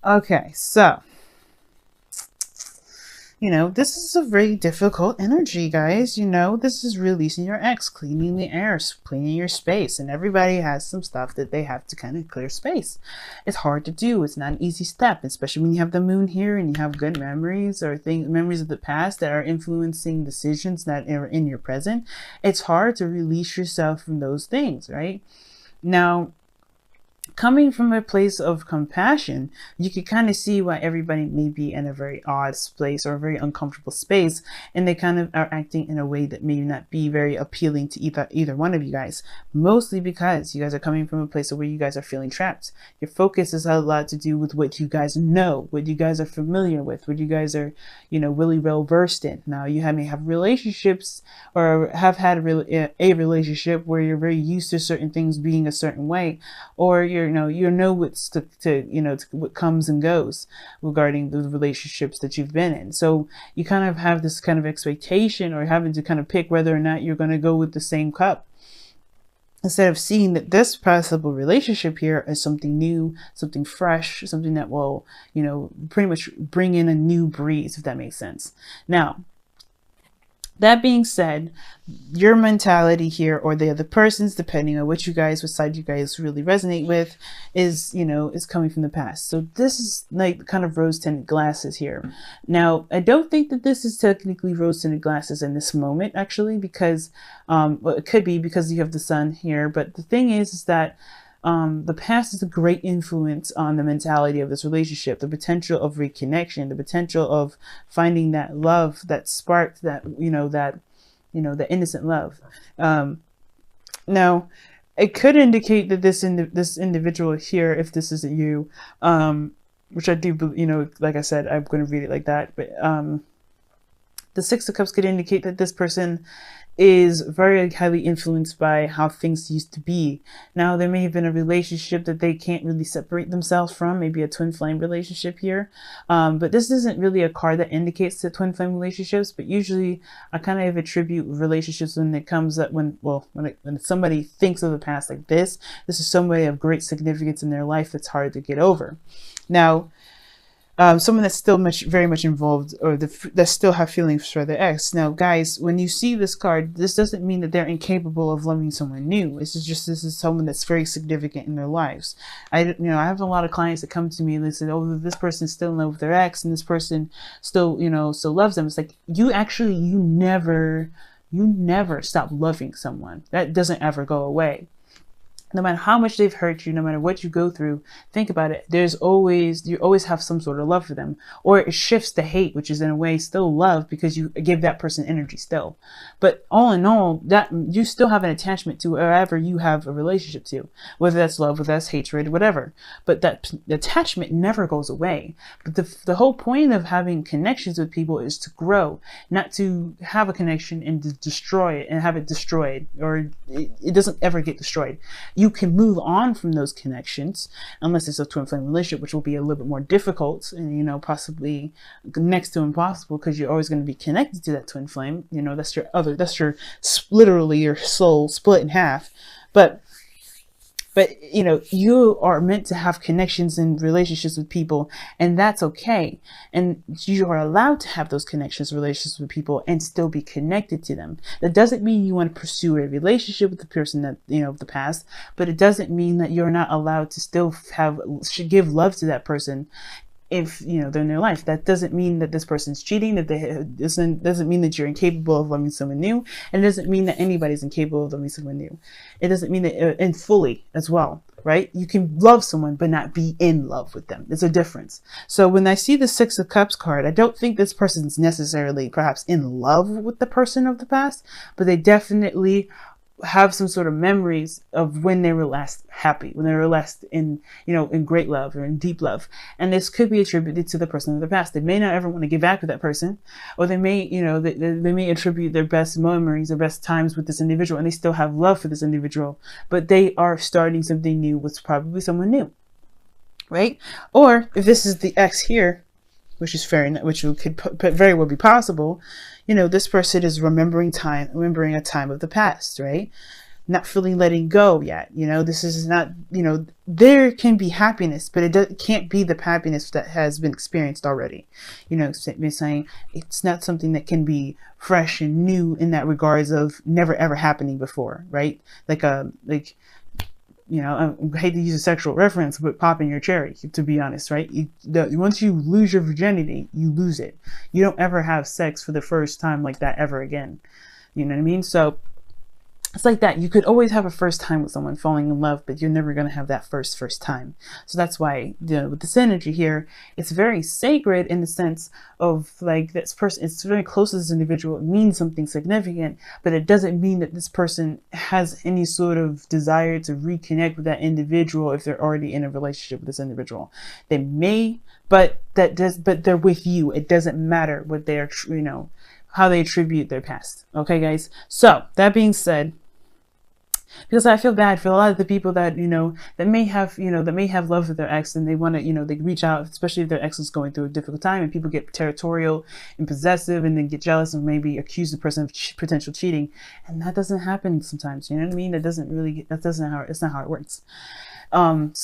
Okay, so this is a very difficult energy, guys. This is releasing your ex, cleaning the air, cleaning your space. And everybody has some stuff that they have to kind of clear space. It's hard to do. It's not an easy step, especially when you have the moon here and you have good memories or memories of the past that are influencing decisions that are in your present. It's hard to release yourself from those things, right? Now, coming from a place of compassion, you can kind of see why everybody may be in a very odd place or a very uncomfortable space, and they kind of are acting in a way that may not be very appealing to either one of you guys, mostly because you guys are coming from a place where you guys are feeling trapped. Your focus is a lot to do with what you guys know, what you guys are familiar with, what you guys are, really well versed in. Now, you may have relationships or have had a relationship where you're very used to certain things being a certain way, or you know what's what comes and goes regarding the relationships that you've been in. So you kind of have this kind of expectation or having to kind of pick whether or not you're going to go with the same cup, instead of seeing that this possible relationship here is something new, something fresh, something that will, pretty much bring in a new breeze, if that makes sense. Now, that being said, your mentality here, or the other person's, depending on what side you guys really resonate with, is coming from the past. So this is like kind of rose-tinted glasses here. Now, I don't think that this is technically rose-tinted glasses in this moment, actually, because well, it could be because you have the sun here. But the thing is that the past is a great influence on the mentality of this relationship, the potential of reconnection, the potential of finding that love, that spark, that the innocent love. Now, it could indicate that this individual here, if this isn't you, which I do, like I said, I'm going to read it like that, but the Six of Cups could indicate that this person is very highly influenced by how things used to be. Now, there may have been a relationship that they can't really separate themselves from, maybe a twin flame relationship here. But this isn't really a card that indicates the twin flame relationships, but usually I kind of attribute relationships when it comes up when somebody thinks of the past like this is somebody of great significance in their life that's hard to get over. Now, someone that's still very much involved, or that still have feelings for their ex. Now, guys, when you see this card, this doesn't mean that they're incapable of loving someone new. This is someone that's very significant in their lives. I have a lot of clients that come to me and they say, "Oh, this person's still in love with their ex, and this person still loves them." It's like you never stop loving someone. That doesn't ever go away. No matter how much they've hurt you, no matter what you go through, think about it. You always have some sort of love for them, or it shifts to hate, which is in a way still love because you give that person energy still. But all in all, that you still have an attachment to wherever you have a relationship to, whether that's love, whether that's hatred, whatever. But that attachment never goes away. But the whole point of having connections with people is to grow, not to have a connection and to destroy it and have it destroyed, or it doesn't ever get destroyed. You can move on from those connections, unless it's a twin flame relationship, which will be a little bit more difficult and, possibly next to impossible, because you're always going to be connected to that twin flame. That's literally your soul split in half. But you are meant to have connections and relationships with people, and that's okay. And you are allowed to have those connections, relationships with people, and still be connected to them. That doesn't mean you want to pursue a relationship with the person that, of the past, but it doesn't mean that you're not allowed to still should give love to that person if they're in their life. That doesn't mean that this person's cheating, doesn't mean that you're incapable of loving someone new, and it doesn't mean that anybody's incapable of loving someone new. It doesn't mean that and fully as well, right? You can love someone but not be in love with them. There's a difference. So when I see the Six of Cups card, I don't think this person's necessarily perhaps in love with the person of the past, but they definitely have some sort of memories of when they were last happy, when they were last in great love or in deep love. And this could be attributed to the person of the past. They may not ever want to get back with that person, or they may, they may attribute their best memories, their best times with this individual, and they still have love for this individual, but they are starting something new with probably someone new, right? Or if this is the ex here, which is fair, which could very well be possible, this person is remembering a time of the past, right? not fully letting go yet. You know, this is not, you know, there can be happiness, but it can't be the happiness that has been experienced already. You know, saying it's not something that can be fresh and new in that regards of never ever happening before, right? Like, you know, I hate to use a sexual reference, but popping your cherry, to be honest, right? Once you lose your virginity, you lose it. You don't ever have sex for the first time like that ever again. You know what I mean? So it's like that. You could always have a first time with someone falling in love, but you're never going to have that first time. So that's why, you know, with this energy here, it's very sacred in the sense of like this person, it's very close to this individual. It means something significant, but it doesn't mean that this person has any sort of desire to reconnect with that individual if they're already in a relationship with this individual. They may, but they're with you. It doesn't matter what they're, you know, how they attribute their past. Okay, guys. So that being said, because I feel bad for a lot of the people that, you know, that may have love for their ex, and they want to, you know, they reach out, especially if their ex is going through a difficult time, and people get territorial and possessive and then get jealous and maybe accuse the person of potential cheating. And that doesn't happen sometimes. You know what I mean? It's not how it works.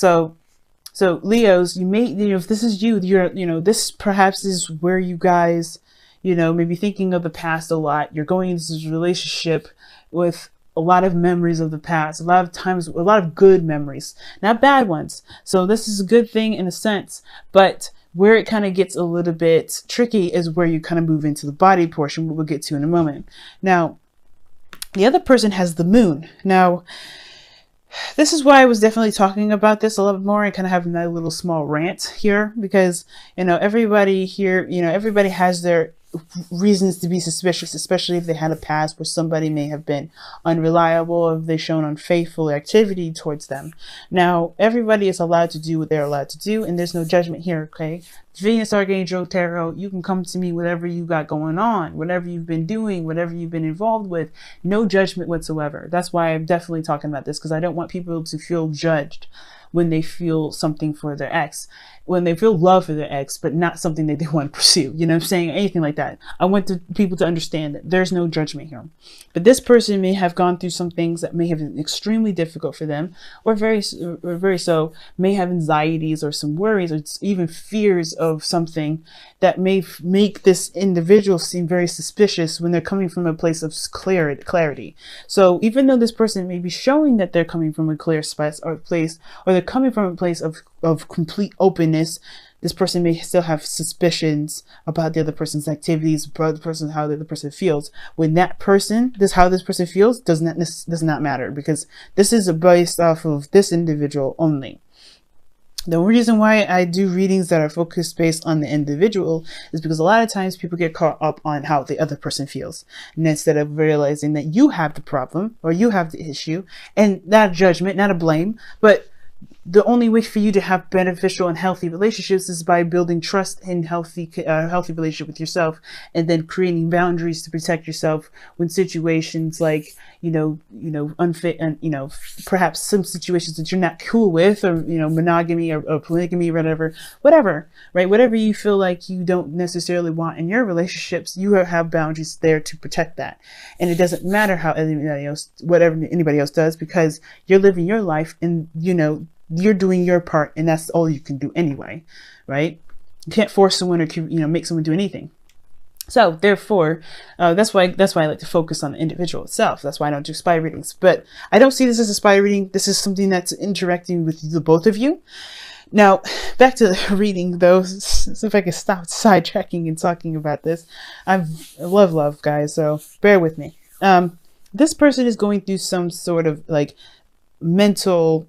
So Leos, you may, you know, if this is you, you know, this perhaps is where you guys, you know, maybe thinking of the past a lot. You're going into this relationship with a lot of memories of the past, a lot of times, a lot of good memories, not bad ones. So this is a good thing in a sense, but where it kind of gets a little bit tricky is where you kind of move into the body portion, what we'll get to in a moment. Now, the other person has the moon. Now, this is why I was definitely talking about this a little bit more and kind of having that little small rant here, because, you know, everybody here, you know, everybody has their reasons to be suspicious, especially if they had a past where somebody may have been unreliable or if they've shown unfaithful activity towards them. Now, everybody is allowed to do what they're allowed to do, and there's no judgment here, okay? Venus, Archangel, Tarot, you can come to me whatever you got going on, whatever you've been doing, whatever you've been involved with, no judgment whatsoever. That's why I'm definitely talking about this, because I don't want people to feel judged when they feel something for their ex, when they feel love for their ex, but not something that they want to pursue. You know what I'm saying? Anything like that. I want people to understand that there's no judgment here. But this person may have gone through some things that may have been extremely difficult for them, or very so, may have anxieties or some worries or even fears of something that may make this individual seem very suspicious when they're coming from a place of clarity. So even though this person may be showing that they're coming from a clear space or place, or they're coming from a place of complete openness, this person may still have suspicions about the other person's activities, about the person, how the other person feels. When that person, how this person feels does not matter, because this is based off of this individual only. The reason why I do readings that are focused based on the individual is because a lot of times people get caught up on how the other person feels, and instead of realizing that you have the problem or you have the issue, and not a judgment, not a blame, but the only way for you to have beneficial and healthy relationships is by building trust and healthy relationship with yourself, and then creating boundaries to protect yourself when situations like, unfit, and, perhaps some situations that you're not cool with, or, monogamy or polygamy or whatever, right? Whatever you feel like you don't necessarily want in your relationships, you have boundaries there to protect that. And it doesn't matter how whatever anybody else does, because you're living your life, and, you're doing your part, and that's all you can do anyway, right? You can't force someone or, make someone do anything. So therefore, that's why I like to focus on the individual itself. That's why I don't do spy readings. But I don't see this as a spy reading. This is something that's interacting with the both of you. Now, back to the reading, though, so if I can stop sidetracking and talking about this. I love, guys, so bear with me. This person is going through some sort of like mental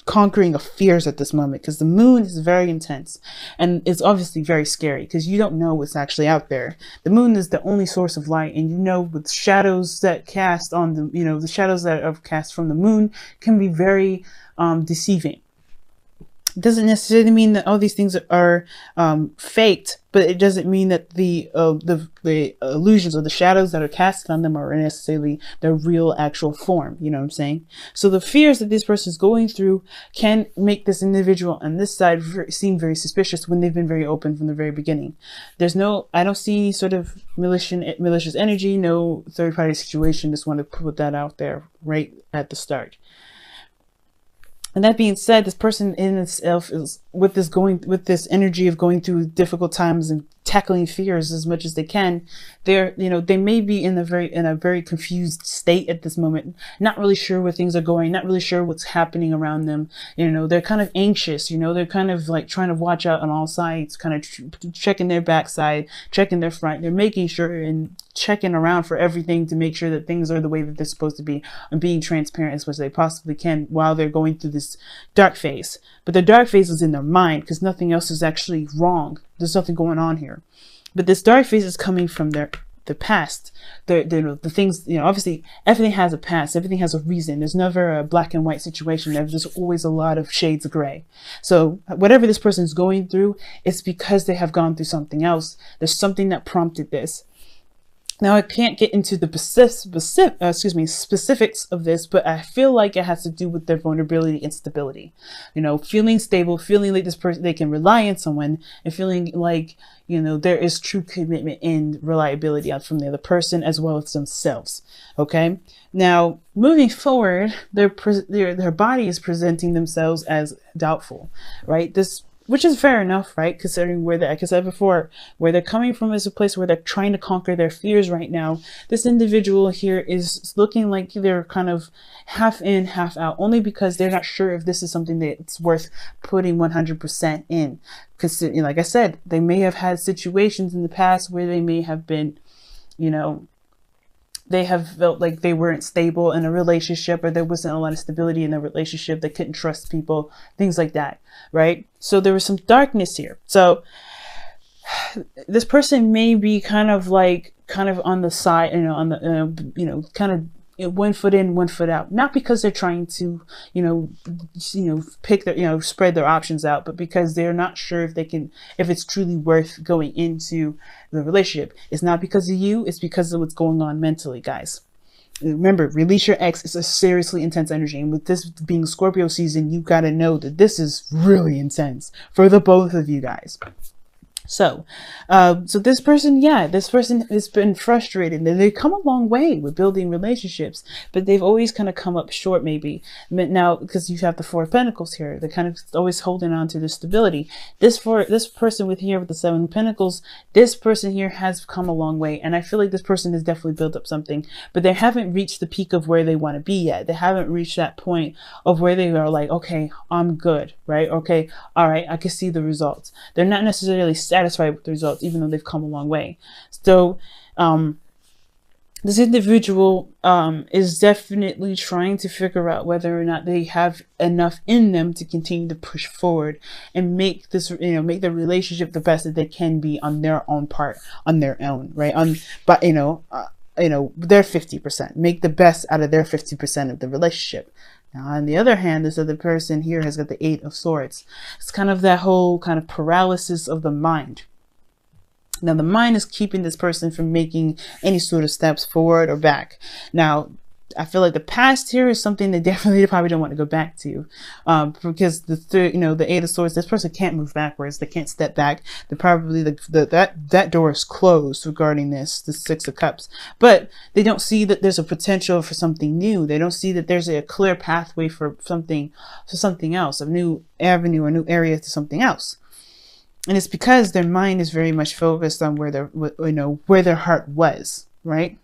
conquering of fears at this moment, because the moon is very intense, and it's obviously very scary because you don't know what's actually out there. The moon is the only source of light, and with shadows that cast on the shadows that are cast from the moon can be very deceiving. It doesn't necessarily mean that all these things are faked, but it doesn't mean that the illusions or the shadows that are casted on them are necessarily their real actual form. You know what I'm saying? So the fears that this person is going through can make this individual on this side seem very suspicious when they've been very open from the very beginning. I don't see any sort of malicious energy, no third party situation. Just want to put that out there right at the start. And that being said, this person in itself is with this energy of going through difficult times and tackling fears as much as they can. They may be in a very confused state at this moment, not really sure where things are going, not really sure what's happening around them. They're kind of anxious, they're kind of like trying to watch out on all sides, kind of checking their backside, checking their front. They're making sure and checking around for everything to make sure that things are the way that they're supposed to be, and being transparent as much as they possibly can while they're going through this dark phase. But the dark phase is in their mind, because nothing else is actually wrong. There's nothing going on here. But this dark phase is coming from the past. The things, obviously everything has a past, everything has a reason. There's never a black and white situation. There's always a lot of shades of gray. So whatever this person is going through, it's because they have gone through something else. There's something that prompted this. Now, I can't get into the specifics of this, but I feel like it has to do with their vulnerability and stability. Feeling stable, feeling like this person, they can rely on someone, and feeling like, there is true commitment and reliability from the other person as well as themselves. Okay. Now, moving forward, their body is presenting themselves as doubtful, right? Which is fair enough, right? Considering where like I said before, where they're coming from is a place where they're trying to conquer their fears right now. This individual here is looking like they're kind of half in, half out, only because they're not sure if this is something that's worth putting 100% in. Because, like I said, they may have had situations in the past where they may have been, they have felt like they weren't stable in a relationship, or there wasn't a lot of stability in the relationship. They couldn't trust people, things like that, right? So there was some darkness here. So this person may be kind of on the side, on the, kind of 1 foot in, 1 foot out, not because they're trying to, pick their, spread their options out, but because they're not sure if it's truly worth going into the relationship. It's not because of you, it's because of what's going on mentally, guys. Remember, release your ex. It's a seriously intense energy. And with this being Scorpio season, you got to know that this is really intense for the both of you guys. So this person has been frustrated. They've come a long way with building relationships, but they've always kind of come up short, maybe. Now, because you have the Four of Pentacles here, they're kind of always holding on to the stability. This person with the Seven of Pentacles, this person here has come a long way. And I feel like this person has definitely built up something, but they haven't reached the peak of where they want to be yet. They haven't reached that point of where they are like, okay, I'm good, right? Okay, all right, I can see the results. They're not necessarily satisfied with the results, even though they've come a long way. So this individual is definitely trying to figure out whether or not they have enough in them to continue to push forward and make this, make the relationship the best that they can be on their own part, on their own, right? But their 50%, make the best out of their 50% of the relationship. Now, on the other hand, this other person here has got the Eight of Swords. It's kind of that whole kind of paralysis of the mind. Now, the mind is keeping this person from making any sort of steps forward or back. Now, I feel like the past here is something they probably don't want to go back to, because the Eight of Swords, this person can't move backwards. They can't step back. They're probably that door is closed regarding the Six of Cups. But they don't see that there's a potential for something new. They don't see that there's a clear pathway for something else, a new avenue or new area to something else. And it's because their mind is very much focused on where their heart was, right?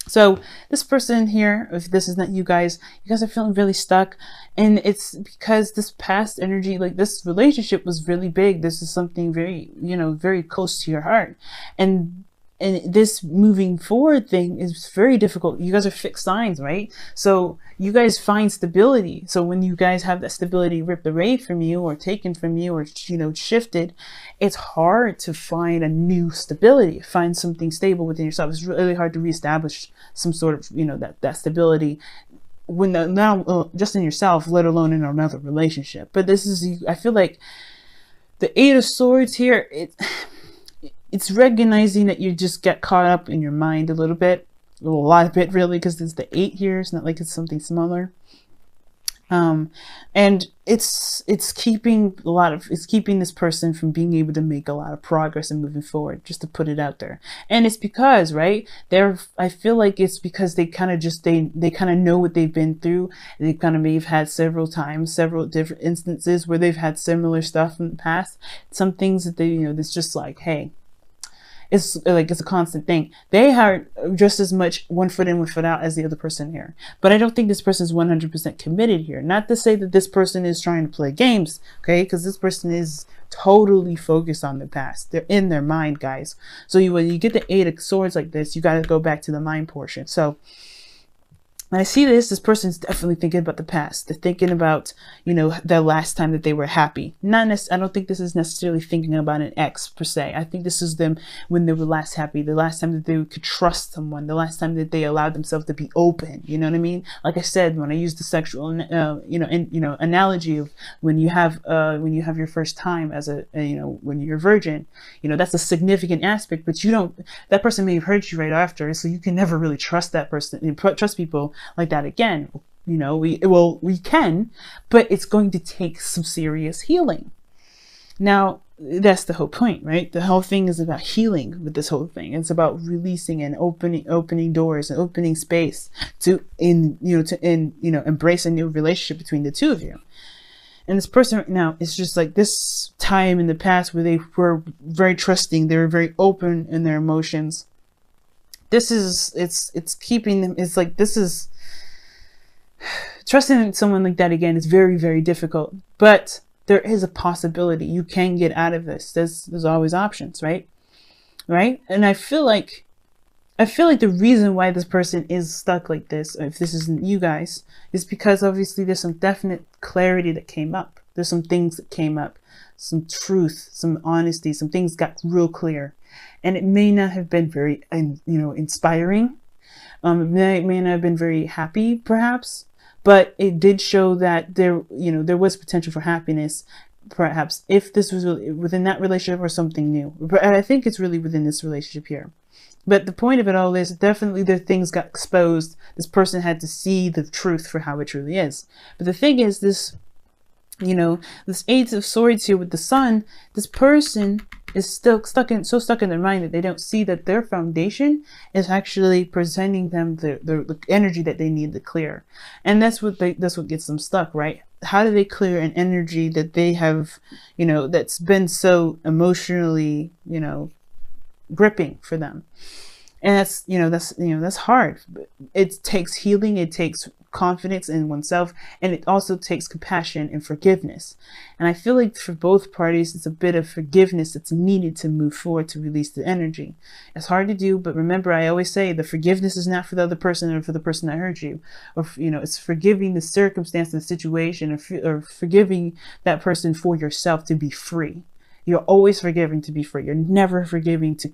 So this person here, if this is not you guys are feeling really stuck. And it's because this past energy, like this relationship was really big. This is something very, very close to your heart. And this moving forward thing is very difficult. You guys are fixed signs, right? So you guys find stability. So when you guys have that stability ripped away from you or taken from you or, shifted, it's hard to find a new stability, find something stable within yourself. It's really hard to reestablish some sort of, that stability when now just in yourself, let alone in another relationship. But this is, I feel like the Eight of Swords here, it's recognizing that you just get caught up in your mind a little bit, a lot of it really, because there's the 8 here. It's not like it's something smaller. And it's keeping this person from being able to make a lot of progress and moving forward, just to put it out there. And it's because, right, I feel like it's because they kind of just, they kind of know what they've been through. They kind of may have had several different instances where they've had similar stuff in the past. Some things that they, it's just like, hey, it's a constant thing. They are just as much one foot in, one foot out as the other person here. But I don't think this person is 100% committed here. Not to say that this person is trying to play games, okay? Because this person is totally focused on the past. They're in their mind, guys. So when you get the 8 of Swords like this, you got to go back to the mind portion. So when I see this person's definitely thinking about the past. They're thinking about, the last time that they were happy. I don't think this is necessarily thinking about an ex per se. I think this is them when they were last happy, the last time that they could trust someone, the last time that they allowed themselves to be open. You know what I mean? Like I said, when I use the sexual, analogy of when you have your first time as when you're a virgin, that's a significant aspect, but that person may have hurt you right after, so you can never really trust that person, trust people like that again. We can, but it's going to take some serious healing. Now, that's the whole point, right? The whole thing is about healing with this whole thing. It's about releasing and opening doors and opening space to embrace a new relationship between the two of you. And this person right now is just like this time in the past where they were very trusting, they were very open in their emotions. It's keeping them, it's like, trusting someone like that again is very, very difficult, but there is a possibility you can get out of this. There's always options, right? And I feel like the reason why this person is stuck like this, if this isn't you guys, is because obviously there's some definite clarity that came up. There's some things that came up, some truth, some honesty, some things got real clear. And it may not have been very, inspiring. It may not have been very happy, perhaps, but it did show that there was potential for happiness, perhaps, if this was really within that relationship or something new. But I think it's really within this relationship here. But the point of it all is definitely the things got exposed. This person had to see the truth for how it truly is. But the thing is, this 8 of Swords here with the Sun, this person is still stuck in their mind that they don't see that their foundation is actually presenting them the energy that they need to clear. And that's what gets them stuck, right? How do they clear an energy that they have, that's been so emotionally, gripping for them? And that's hard. It takes healing, it takes confidence in oneself, and it also takes compassion and forgiveness. And I feel like for both parties, it's a bit of forgiveness that's needed to move forward, to release the energy. It's hard to do, but remember, I always say the forgiveness is not for the other person or for the person that hurt you, or it's forgiving the circumstance and the situation, or forgiving that person for yourself to be free. You're always forgiving to be free. You're never forgiving to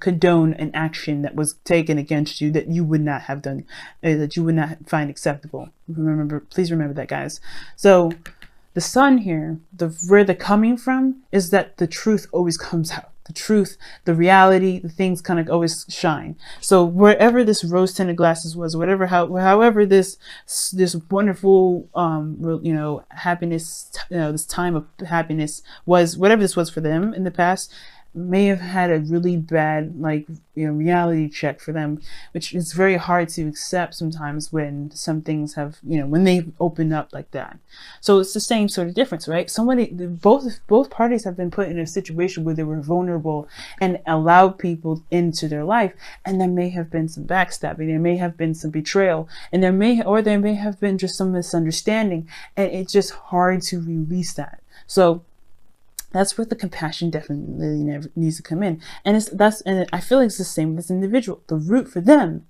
condone an action that was taken against you that you would not have done, that you would not find acceptable. Please remember that, guys. So the Sun here, where they're coming from is that the truth always comes out. The truth, the reality, the things kind of always shine. So wherever this rose-tinted glasses was, however this wonderful, happiness, this time of happiness was, whatever this was for them in the past, may have had a really bad reality check for them, which is very hard to accept sometimes when some things have when they open up like that. So it's the same sort of difference, right? Both parties have been put in a situation where they were vulnerable and allowed people into their life, and there may have been some backstabbing, there may have been some betrayal, and there may have been just some misunderstanding, and it's just hard to release that. So that's where the compassion definitely needs to come in. And I feel like it's the same with this individual. The root for them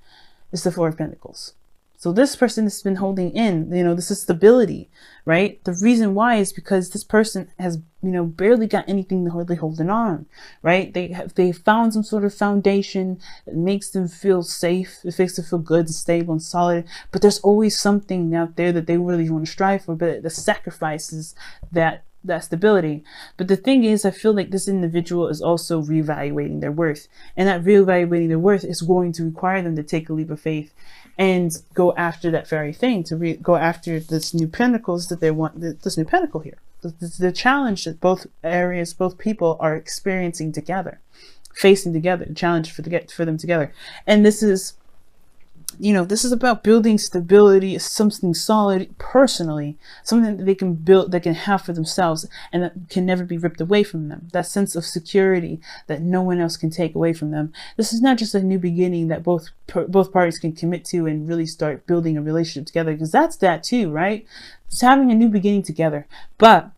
is the Four of Pentacles. So this person has been holding in, this is stability, right? The reason why is because this person has, barely got anything to hardly holding on, right? They found some sort of foundation that makes them feel safe. It makes them feel good and stable and solid. But there's always something out there that they really want to strive for, but the sacrifices that stability. But the thing is, I feel like this individual is also reevaluating their worth, and that reevaluating their worth is going to require them to take a leap of faith and go after that very thing, to go after this new pentacles that they want, this new pentacle here, the challenge that both people are experiencing together, facing together, the challenge for them together. And this is, this is about building stability, something solid personally, something that they can build, that can have for themselves, and that can never be ripped away from them. That sense of security that no one else can take away from them. This is not just a new beginning that both parties can commit to and really start building a relationship together, because that's that too, right? It's having a new beginning together. But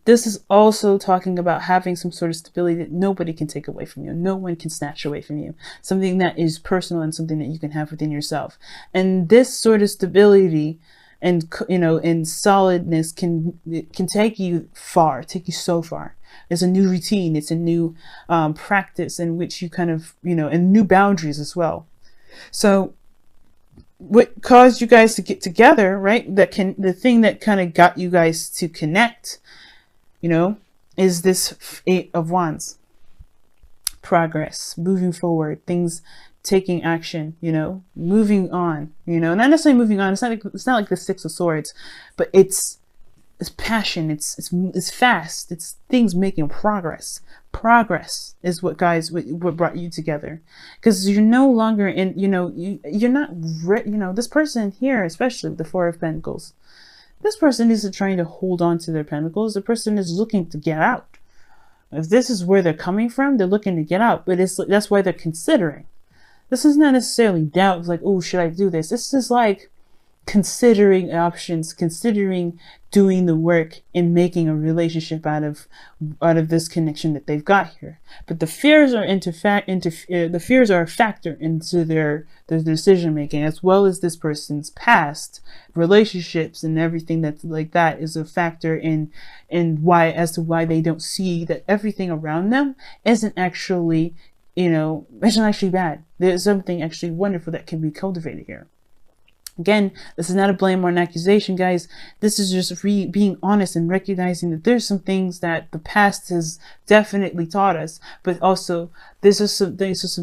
this is also talking about having some sort of stability that nobody can take away from you. No one can snatch away from you. Something that is personal and something that you can have within yourself. And this sort of stability and, and solidness can take you far, take you so far. It's a new routine. It's a new practice in which you kind of, and new boundaries as well. So what caused you guys to get together, right? The thing that kind of got you guys to connect, is this 8 of Wands. Progress, moving forward, things, taking action, moving on, not necessarily moving on. It's not like the 6 of Swords, but it's passion. It's fast. It's things making progress. Progress is what brought you together, because you're no longer in, you're not, this person here, especially with the 4 of Pentacles. This person isn't trying to hold on to their pentacles. The person is looking to get out. If this is where they're coming from, they're looking to get out. But that's why they're considering. This is not necessarily doubt. It's like, oh, should I do this? This is like considering options, considering doing the work and making a relationship out of this connection that they've got here. But the fears are the fears are a factor into their decision making, as well as this person's past relationships and everything that's like that is a factor in why they don't see that everything around them isn't actually bad. There's something actually wonderful that can be cultivated here. Again, this is not a blame or an accusation, guys. This is just being honest and recognizing that there's some things that the past has definitely taught us, but also these are some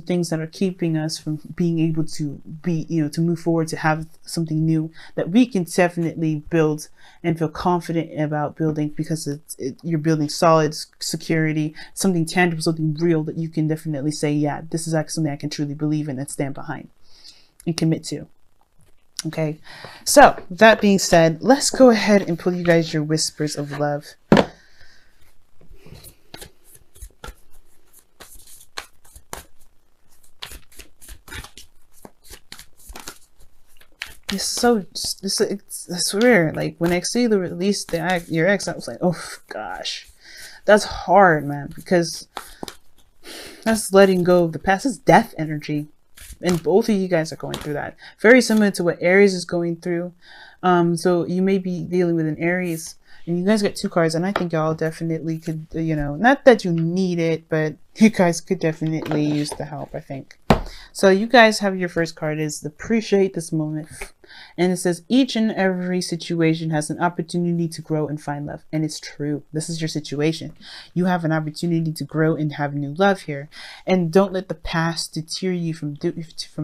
things that are keeping us from being able to to move forward, to have something new that we can definitely build and feel confident about building, because you're building solid security, something tangible, something real that you can definitely say, yeah, this is actually something I can truly believe in and stand behind and commit to. Okay, so that being said, let's go ahead and pull you guys your whispers of love. I swear, like when I see the release your ex, I was like, oh gosh, that's hard, man, because that's letting go of the past. It's death energy. And both of you guys are going through that. Very similar to what Aries is going through. So you may be dealing with an Aries. And you guys got 2 cards. And I think y'all definitely could, not that you need it, but you guys could definitely use the help, I think. So you guys have your first card is appreciate this moment. And it says each and every situation has an opportunity to grow and find love. And it's true. This is your situation. You have an opportunity to grow and have new love here. And don't let the past deter you from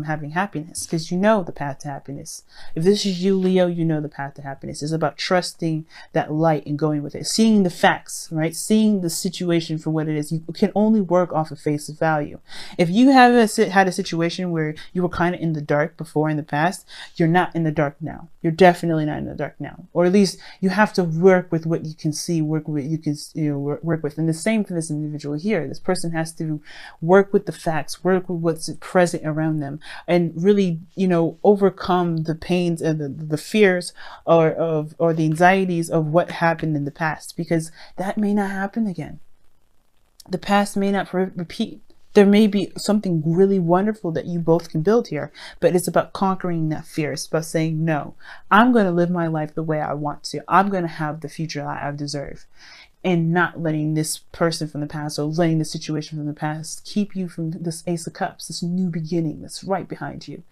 having happiness, because you know the path to happiness. If this is you, Leo, you know the path to happiness. It's about trusting that light and going with it. Seeing the facts, right? Seeing the situation for what it is. You can only work off of face value. If you have had a situation where you were kind of in the dark before in the past, you're not in the dark now. You're definitely not in the dark now. Or at least you have to work with what you can see, work with what you can work with. And the same for this individual here. This person has to work with the facts, work with what's present around them, and really, overcome the pains and the fears or the anxieties of what happened in the past, because that may not happen again. The past may not repeat. There may be something really wonderful that you both can build here, but it's about conquering that fear. It's about saying, no, I'm going to live my life the way I want to. I'm going to have the future that I deserve, and not letting this person from the past or letting the situation from the past keep you from this Ace of Cups, this new beginning that's right behind you.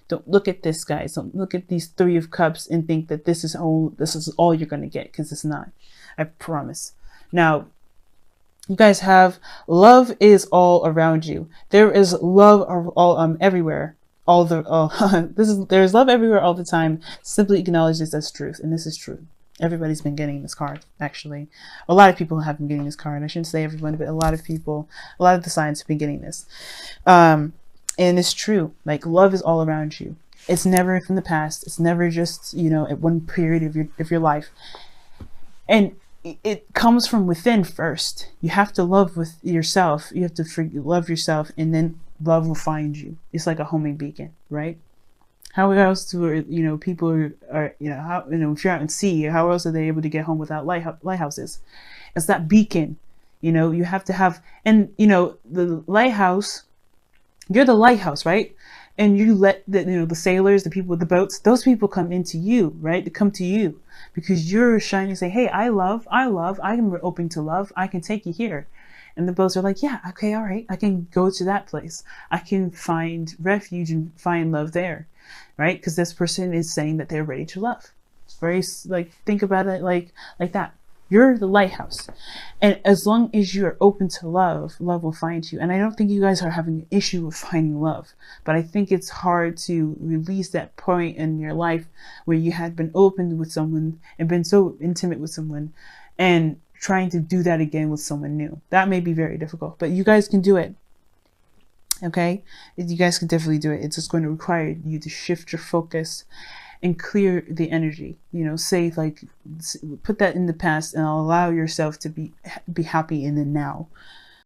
Don't look at this, guys. Don't look at these Three of Cups and think that this is all you're going to get, because it's not. I promise. Now, you guys have love is all around you. There is love all everywhere. There's love everywhere all the time. Simply acknowledge this as truth, and this is true. Everybody's been getting this card, actually. A lot of people have been getting this card. I shouldn't say everyone, but a lot of people, a lot of the signs have been getting this. And it's true. Like, love is all around you. It's never from the past. It's never just, at one period of your life. And it comes from within first. You have to love with yourself. You have to love yourself, and then love will find you. It's like a homing beacon, right? How else do people are how if you're out in sea, how else are they able to get home without lighthouses? It's that beacon. You have to have, and the lighthouse. You're the lighthouse, right? And you let the sailors, the people with the boats, those people come into you, right? They come to you because you're shining. Say, hey, I am open to love. I can take you here. And the boats are like, yeah, okay, all right. I can go to that place. I can find refuge and find love there, right? Because this person is saying that they're ready to love. It's very, think about it like that. You're the lighthouse. And as long as you're open to love, love will find you. And I don't think you guys are having an issue with finding love, but I think it's hard to release that point in your life where you had been open with someone and been so intimate with someone, and trying to do that again with someone new. That may be very difficult, but you guys can do it. Okay? You guys can definitely do it. It's just going to require you to shift your focus and clear the energy. Say, put that in the past and allow yourself to be happy in the now.